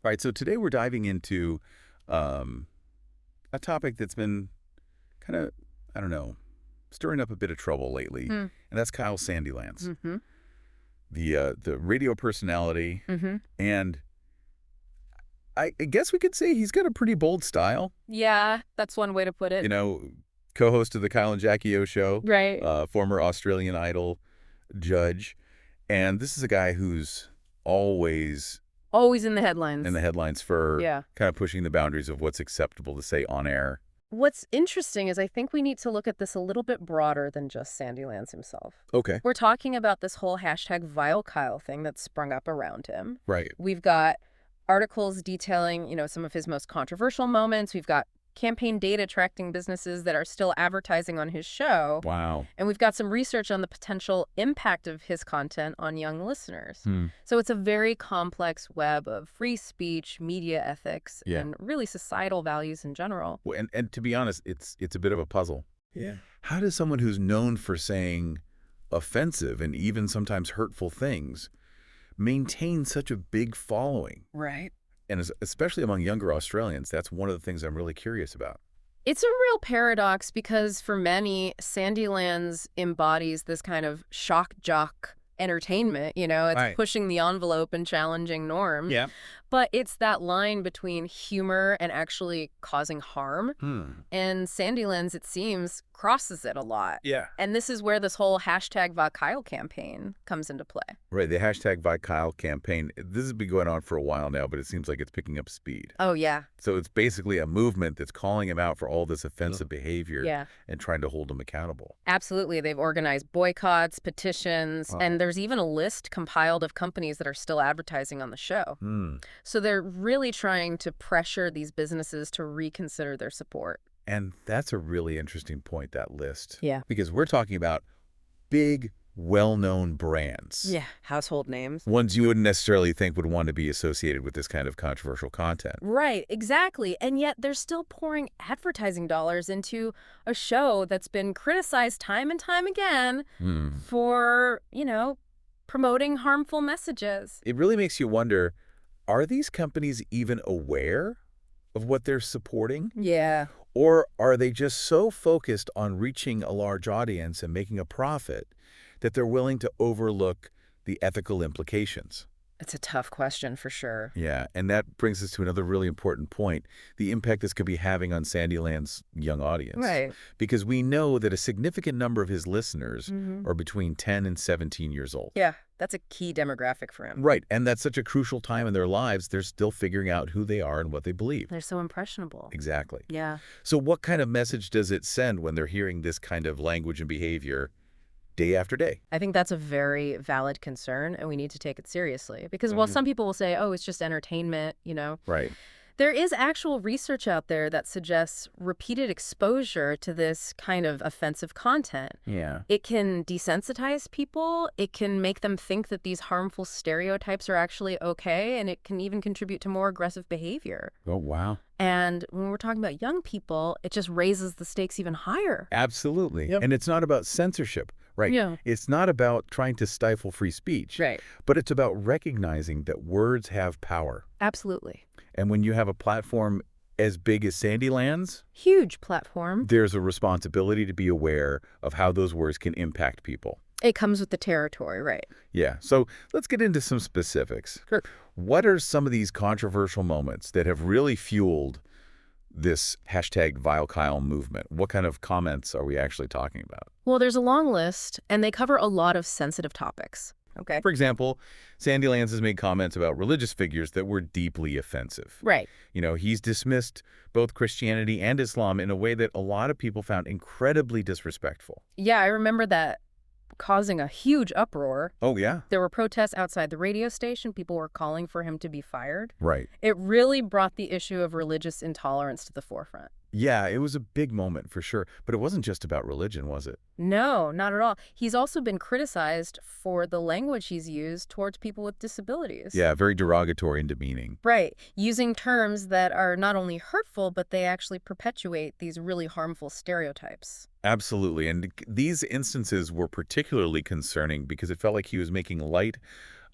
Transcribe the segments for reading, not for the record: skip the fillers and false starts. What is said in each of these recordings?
All right, so today we're diving into um, a topic that's been kind of, I don't know, stirring up a bit of trouble lately, Hmm. and that's Kyle Sandilands, Mm-hmm. the radio personality, Mm-hmm. and I guess we could say he's got a pretty bold style. Yeah, that's one way to put You it. know, co-host of the Kyle and Jackie O show, Right. former Australian Idol judge, and this is a guy who's always Always in the in the headlines. headlines for Yeah. kind of pushing the boundaries of what's acceptable to say on air. What's interesting is I think we need to look at this a little bit broader than just Sandy Lands himself. Okay. We're talking about this whole hashtag Vile Kyle thing that's sprung up around him. Right. We've got articles detailing, some of his most controversial moments. We've got campaign data tracking businesses that are still advertising on his show. Wow. And we've got some research on the potential impact of his content on young listeners. Hmm. So it's a very complex web of free speech, media ethics, Yeah. and really societal values in general. Well, and to be honest, it's a bit of a puzzle. Yeah. How does someone who's known for saying offensive and even sometimes hurtful things maintain such a big following? Right. And especially among younger Australians, that's one of the things I'm really curious about. It's a real paradox because for many, Sandylands embodies this kind of shock jock entertainment. It's Right. pushing the envelope and challenging norms. Yeah. But it's that line between humor and actually causing harm. And Sandylands, it seems, crosses it a lot. Yeah. And this is where this whole hashtag #VaKyle campaign comes into play. Right, the hashtag #ViKyle campaign, this has been going on for a while now, but it seems like it's picking up speed. Oh, yeah. So it's basically a movement that's calling him out for all this offensive behavior Yeah, and trying to hold him accountable. absolutely. They've organized boycotts, petitions, Wow. and there's even a list compiled of companies that are still advertising on the show. So they're really trying to pressure these businesses to reconsider their support. And that's a really interesting point, that list. Yeah. Because we're talking about big, well-known brands. Yeah, household names. Ones you wouldn't necessarily think would want to be associated with this kind of controversial content. Right, exactly. And yet they're still pouring advertising dollars into a show that's been criticized time and time again for, promoting harmful messages. It really makes you wonder, are these companies even aware of what they're supporting? Yeah. Or are they just so focused on reaching a large audience and making a profit that they're willing to overlook the ethical implications? It's a tough question for sure. Yeah, and that brings us to another really important point, the impact this could be having on Sandyland's young audience. Right. Because we know that a significant number of his listeners Mhm. are between 10 and 17 years old. Yeah, that's a key demographic for him. Right, and that's such a crucial time in their lives. They're still figuring out who they are and what they believe. They're so impressionable. Exactly. Yeah. So what kind of message does it send when they're hearing this kind of language and behavior day after day? I think that's a very valid concern, and we need to take it seriously. Because while some people will say, oh, it's just entertainment, Right. there is actual research out there that suggests repeated exposure to this kind of offensive content. Yeah. It can desensitize people. It can make them think that these harmful stereotypes are actually okay, and it can even contribute to more aggressive behavior. Oh, wow. And when we're talking about young people, it just raises the stakes even higher. Absolutely. Yep. And it's not about censorship, right? Yeah. It's not about trying to stifle free speech. Right. But it's about recognizing that words have power. Absolutely. And when you have a platform as big as Sandyland's, Huge platform. there's a responsibility to be aware of how those words can impact people. It comes with the territory, right? Yeah, so let's get into some specifics. Sure. What are some of these controversial moments that have really fueled this hashtag #VileKyle movement? What kind of comments are we actually talking about? Well, there's a long list, and they cover a lot of sensitive topics. Okay. For example, Sandylands has made comments about religious figures that were deeply offensive. Right. He's dismissed both Christianity and Islam in a way that a lot of people found incredibly disrespectful. Yeah, I remember that causing a huge uproar. Oh, yeah? There were protests outside the radio station. People were calling for him to be fired. Right. It really brought the issue of religious intolerance to the forefront. Yeah, it was a big moment for sure. But it wasn't just about religion, was it? No, not at all. He's also been criticized for the language he's used towards people with disabilities. Yeah, very derogatory and demeaning. Right. Using terms that are not only hurtful, but they actually perpetuate these really harmful stereotypes. Absolutely. And these instances were particularly concerning because it felt like he was making light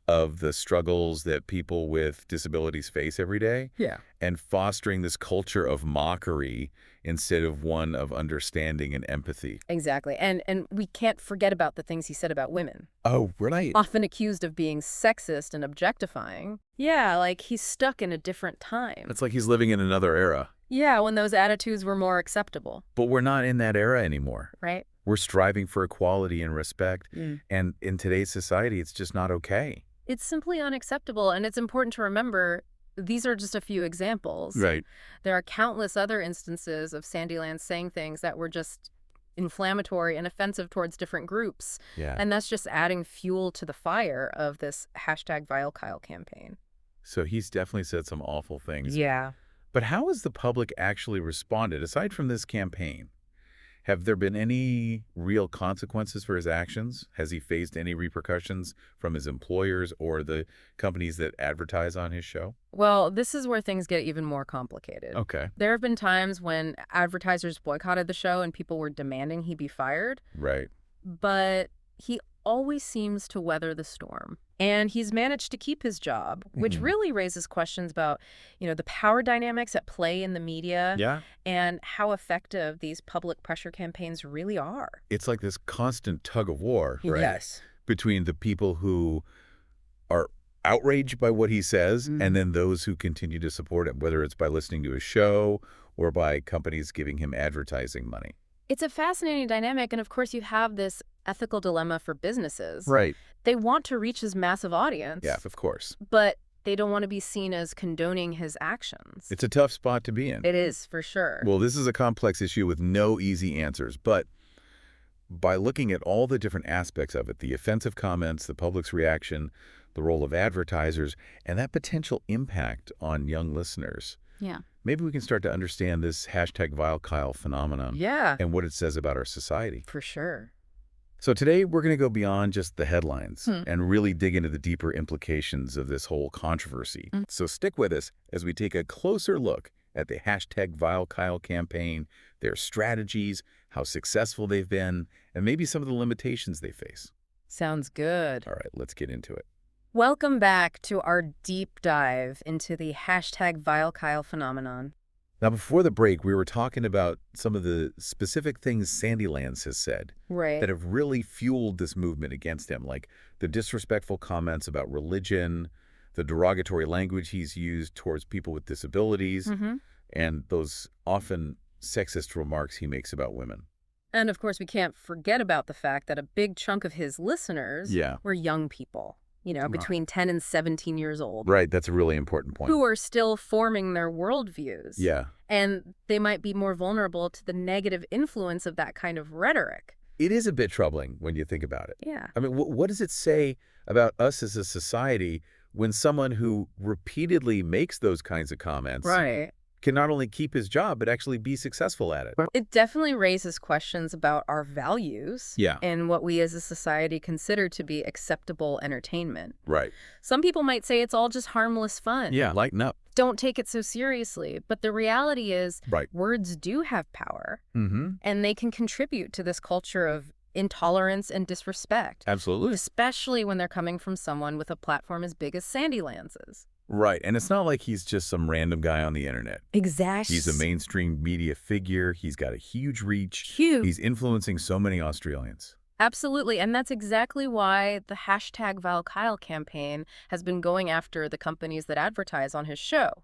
of the struggles that people with disabilities face every day Yeah. and fostering this culture of mockery instead of one of understanding and empathy. Exactly. And we can't forget about the things he said about women. Oh, right. Often accused of being sexist and objectifying. Yeah, like he's stuck in a different time. It's like he's living in another era. Yeah, when those attitudes were more acceptable. But we're not in that era anymore. Right? We're striving for equality and respect. Mm. And in today's society, it's just not okay. It's simply unacceptable, and it's important to remember these are just a few examples. Right. There are countless other instances of Sandyland saying things that were just inflammatory and offensive towards different groups. Yeah. And that's just adding fuel to the fire of this #VileKyle campaign. So he's definitely said some awful things. Yeah. But how has the public actually responded, aside from this campaign? Have there been any real consequences for his actions? Has he faced any repercussions from his employers or the companies that advertise on his show? Well, this is where things get even more complicated. Okay. There have been times when advertisers boycotted the show and people were demanding he be fired, Right. but he always seems to weather the storm. And he's managed to keep his job, which really raises questions about, the power dynamics at play in the media Yeah. and how effective these public pressure campaigns really are. It's like this constant tug of war, right? Yes. Between the people who are outraged by what he says and then those who continue to support him, whether it's by listening to his show or by companies giving him advertising money. It's a fascinating dynamic, and of course you have this ethical dilemma for businesses. Right. They want to reach his massive audience. Yeah, of course. But they don't want to be seen as condoning his actions. It's a tough spot to be in. It is, for sure. Well, this is a complex issue with no easy answers, but by looking at all the different aspects of it, the offensive comments, the public's reaction, the role of advertisers, and that potential impact on young listeners, Yeah. maybe we can start to understand this #VileKyle phenomenon Yeah. and what it says about our society. For sure. So today we're going to go beyond just the headlines and really dig into the deeper implications of this whole controversy. So stick with us as we take a closer look at the #VileKyle campaign, their strategies, how successful they've been, and maybe some of the limitations they face. Sounds good. All right, let's get into it. Welcome back to our deep dive into the #VileKyle phenomenon. Now, before the break, we were talking about some of the specific things Sandylands has said Right. that have really fueled this movement against him, like the disrespectful comments about religion, the derogatory language he's used towards people with disabilities, and those often sexist remarks he makes about women. And of course, we can't forget about the fact that a big chunk of his listeners were young people, between 10 and 17 years old. Right, that's a really important point. Who are still forming their worldviews. Yeah. And they might be more vulnerable to the negative influence of that kind of rhetoric. It is a bit troubling when you think about it. Yeah. I mean, what does it say about us as a society when someone who repeatedly makes those kinds of comments can not only keep his job, but actually be successful at it? It definitely raises questions about our values and what we as a society consider to be acceptable entertainment. Right. Some people might say it's all just harmless fun. Yeah, lighten up. Don't take it so seriously. But the reality is words do have power, and they can contribute to this culture of intolerance and disrespect. Absolutely. Especially when they're coming from someone with a platform as big as Sandylands'. Right. And it's not like he's just some random guy on the internet. Exactly. He's a mainstream media figure. He's got a huge reach. Huge. He's influencing so many Australians. Absolutely. And that's exactly why the #VileKyle campaign has been going after the companies that advertise on his show.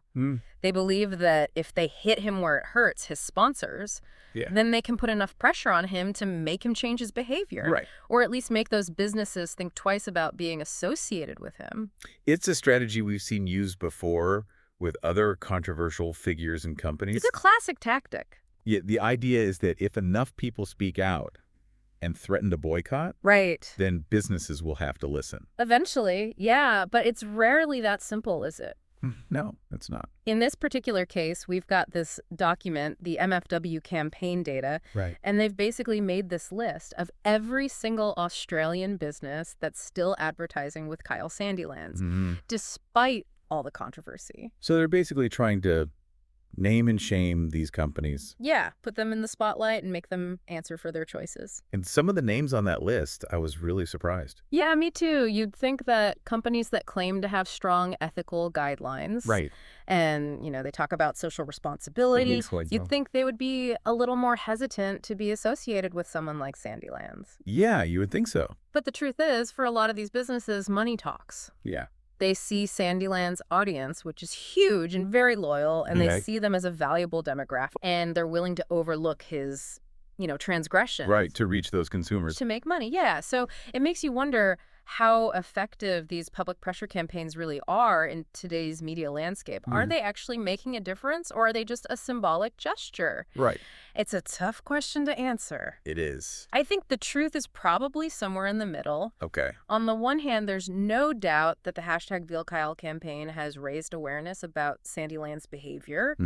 They believe that if they hit him where it hurts, his sponsors, then they can put enough pressure on him to make him change his behavior. Right. Or at least make those businesses think twice about being associated with him. It's a strategy we've seen used before with other controversial figures and companies. It's a classic tactic. Yeah, the idea is that if enough people speak out and threaten to boycott, then businesses will have to listen. Eventually, yeah, but it's rarely that simple, is it? No, it's not. In this particular case, we've got this document, the MFW campaign data, and they've basically made this list of every single Australian business that's still advertising with Kyle Sandylands, despite all the controversy. So they're basically trying to Name and shame these companies. Yeah, put them in the spotlight and make them answer for their choices. And some of the names on that list, I was really surprised. Yeah, me too. You'd think that companies that claim to have strong ethical guidelines Right. and, they talk about social responsibility, Mhm. you'd think they would be a little more hesitant to be associated with someone like Sandylands. Yeah, you would think so. But the truth is, for a lot of these businesses, money talks. Yeah. They see Sandyland's audience, which is huge and very loyal, and they Okay. see them as a valuable demographic, and they're willing to overlook his, transgressions. Right, to reach those consumers. To make money, yeah. So it makes you wonder how effective these public pressure campaigns really are in today's media landscape. Are they actually making a difference, or are they just a symbolic gesture? Right. It's a tough question to answer. It is. I think the truth is probably somewhere in the middle. Okay. On the one hand, there's no doubt that the #VeilKyle campaign has raised awareness about Sandyland's behavior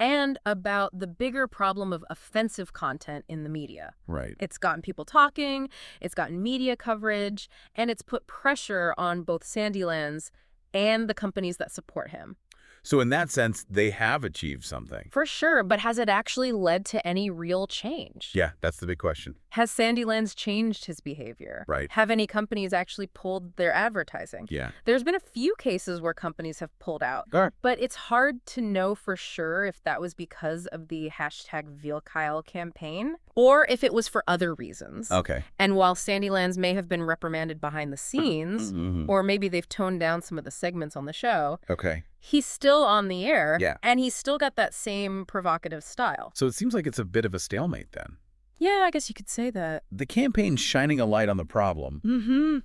and about the bigger problem of offensive content in the media. Right. It's gotten people talking, it's gotten media coverage, and it's put pressure on both Sandylands and the companies that support him. So in that sense, they have achieved something. For sure, but has it actually led to any real change? Yeah, that's the big question. Has Sandylands changed his behavior? Right. Have any companies actually pulled their advertising? Yeah. There's been a few cases where companies have pulled out, All right. but it's hard to know for sure if that was because of the #VeilKyle campaign or if it was for other reasons. Okay. And while Sandylands may have been reprimanded behind the scenes, or maybe they've toned down some of the segments on the show, Okay. he's still on the air, Yeah. and he's still got that same provocative style. So it seems like it's a bit of a stalemate then. Yeah, I guess you could say that. The campaign's shining a light on the problem,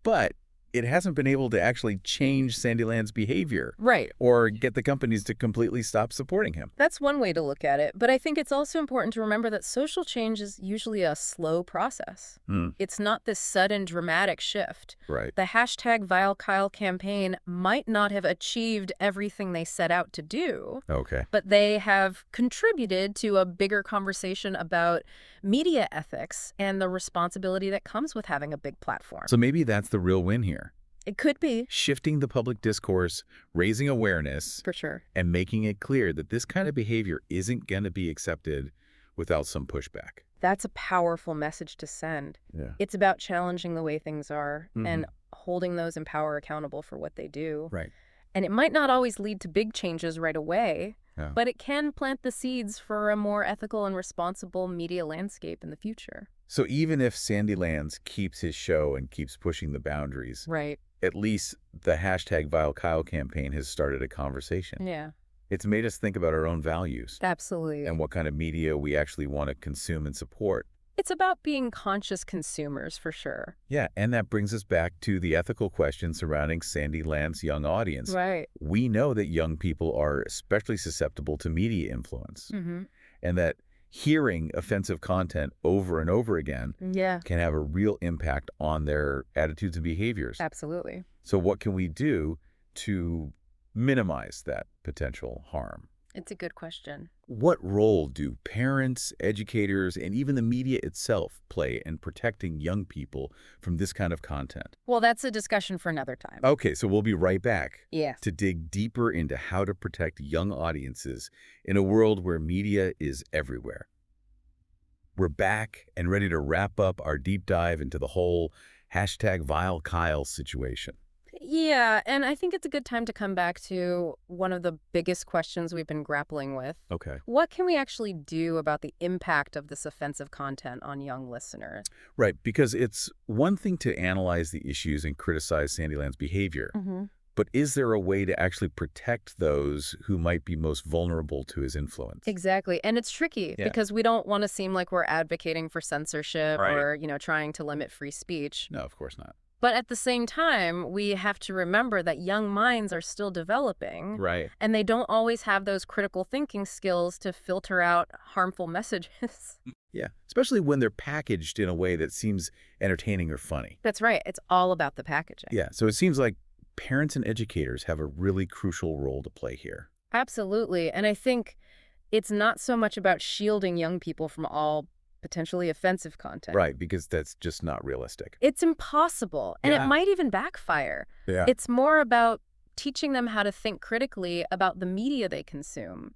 but it hasn't been able to actually change Sandyland's behavior Right. or get the companies to completely stop supporting him. That's one way to look at it, but I think it's also important to remember that social change is usually a slow process. It's not this sudden dramatic shift. Right. The #VeilKyle campaign might not have achieved everything they set out to do, Okay. but they have contributed to a bigger conversation about media ethics and the responsibility that comes with having a big platform. So maybe that's the real win here. It could be. Shifting the public discourse, raising awareness, For sure. and making it clear that this kind of behavior isn't going to be accepted without some pushback. That's a powerful message to send. Yeah. It's about challenging the way things are and holding those in power accountable for what they do. Right. And it might not always lead to big changes right away, Yeah. but it can plant the seeds for a more ethical and responsible media landscape in the future. So even if Sandylands keeps his show and keeps pushing the boundaries, Right. at least the #VeilKyle campaign has started a conversation. Yeah, It's made us think about our own values absolutely. and what kind of media we actually want to consume and support. It's about being conscious consumers, for sure. Yeah, and that brings us back to the ethical question surrounding Sandyland's young audience. Right. We know that young people are especially susceptible to media influence, and that hearing offensive content over and over again Yeah, can have a real impact on their attitudes and behaviors. absolutely. So what can we do to minimize that potential harm? It's a good question. What role do parents, educators, and even the media itself play in protecting young people from this kind of content? Well, that's a discussion for another time. Okay, so we'll be right back Yes. to dig deeper into how to protect young audiences in a world where media is everywhere. We're back and ready to wrap up our deep dive into the whole #VeilKyle situation. Yeah, and I think it's a good time to come back to one of the biggest questions we've been grappling with. Okay. What can we actually do about the impact of this offensive content on young listeners? Right, because it's one thing to analyze the issues and criticize Sandyland's behavior, but is there a way to actually protect those who might be most vulnerable to his influence? Exactly. And it's tricky Yeah. because we don't want to seem like we're advocating for censorship Right. or, trying to limit free speech. No, of course not. But at the same time, we have to remember that young minds are still developing. Right. And they don't always have those critical thinking skills to filter out harmful messages. Yeah, especially when they're packaged in a way that seems entertaining or funny. That's right. It's all about the packaging. Yeah, so it seems like parents and educators have a really crucial role to play here. Absolutely. And I think it's not so much about shielding young people from all potentially offensive content. Right, because that's just not realistic. It's impossible. And Yeah. it might even backfire. Yeah. It's more about teaching them how to think critically about the media they consume.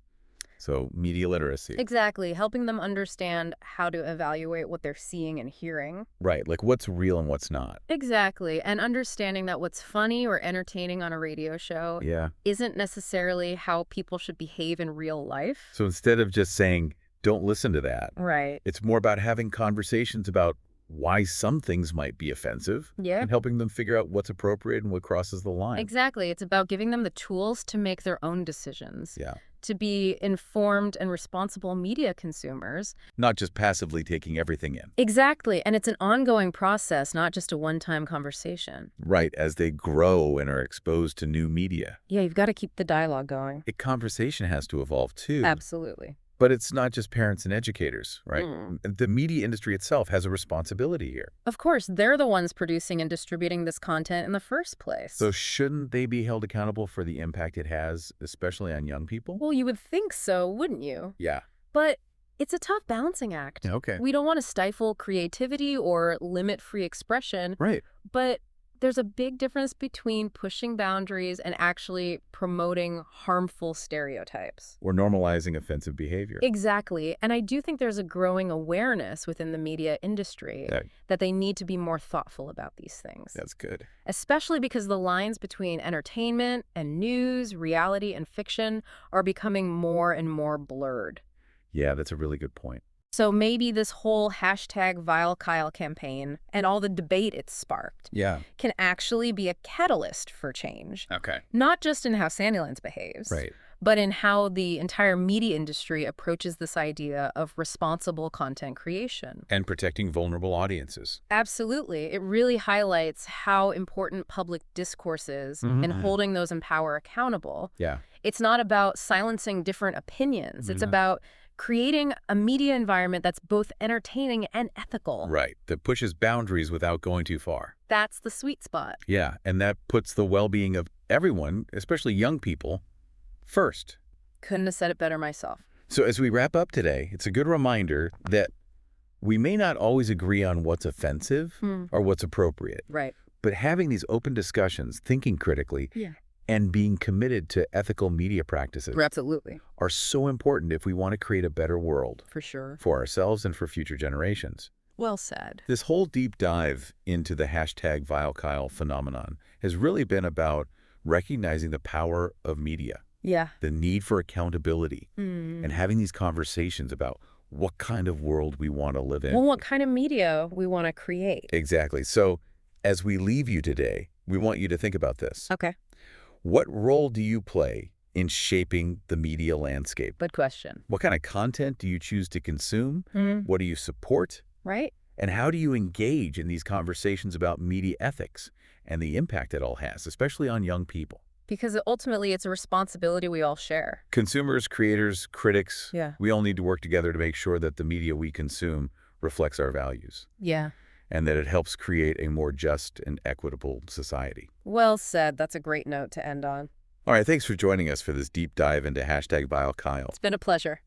So media literacy. Exactly, helping them understand how to evaluate what they're seeing and hearing. Right, like what's real and what's not. Exactly, and understanding that what's funny or entertaining on a radio show Yeah. isn't necessarily how people should behave in real life. So instead of just saying, don't listen to that, Right. it's more about having conversations about why some things might be offensive Yeah. and helping them figure out what's appropriate and what crosses the line. Exactly. It's about giving them the tools to make their own decisions, Yeah. to be informed and responsible media consumers. Not just passively taking everything in. Exactly. And it's an ongoing process, not just a one-time conversation. Right, as they grow and are exposed to new media. Yeah, you've got to keep the dialogue going. A conversation has to evolve too. Absolutely. But it's not just parents and educators, right? Mm. The media industry itself has a responsibility here. Of course, they're the ones producing and distributing this content in the first place. So shouldn't they be held accountable for the impact it has, especially on young people? Well, you would think so, wouldn't you? Yeah. But it's a tough balancing act. Okay. We don't want to stifle creativity or limit free expression, Right. but there's a big difference between pushing boundaries and actually promoting harmful stereotypes. Or normalizing offensive behavior. Exactly. And I do think there's a growing awareness within the media industry that they need to be more thoughtful about these things. That's good. Especially because the lines between entertainment and news, reality and fiction are becoming more and more blurred. Yeah, that's a really good point. So maybe this whole hashtag Vile Kyle campaign and all the debate it's sparked can actually be a catalyst for change. Okay. Not just in how Sandylands behaves, Right. but in how the entire media industry approaches this idea of responsible content creation. And protecting vulnerable audiences. Absolutely. It really highlights how important public discourse is in holding those in power accountable. Yeah. It's not about silencing different opinions. It's about creating a media environment that's both entertaining and ethical. Right. That pushes boundaries without going too far. That's the sweet spot. Yeah. And that puts the well-being of everyone, especially young people, first. Couldn't have said it better myself. So as we wrap up today, it's a good reminder that we may not always agree on what's offensive or what's appropriate. Right. But having these open discussions, thinking critically, and being committed to ethical media practices Absolutely. are so important if we want to create a better world For sure. for ourselves and for future generations. Well said. This whole deep dive into the hashtag VileKyle phenomenon has really been about recognizing the power of media, Yeah. the need for accountability, and having these conversations about what kind of world we want to live in. Well, what kind of media we want to create. Exactly. So as we leave you today, we want you to think about this. Okay. What role do you play in shaping the media landscape? Good question. What kind of content do you choose to consume? What do you support? Right? And how do you engage in these conversations about media ethics and the impact it all has, especially on young people? Because ultimately it's a responsibility we all share. Consumers, creators, critics, Yeah. we all need to work together to make sure that the media we consume reflects our values Yeah. and that it helps create a more just and equitable society. Well said. That's a great note to end on. All right, thanks for joining us for this deep dive into hashtag VileKyle. It's been a pleasure.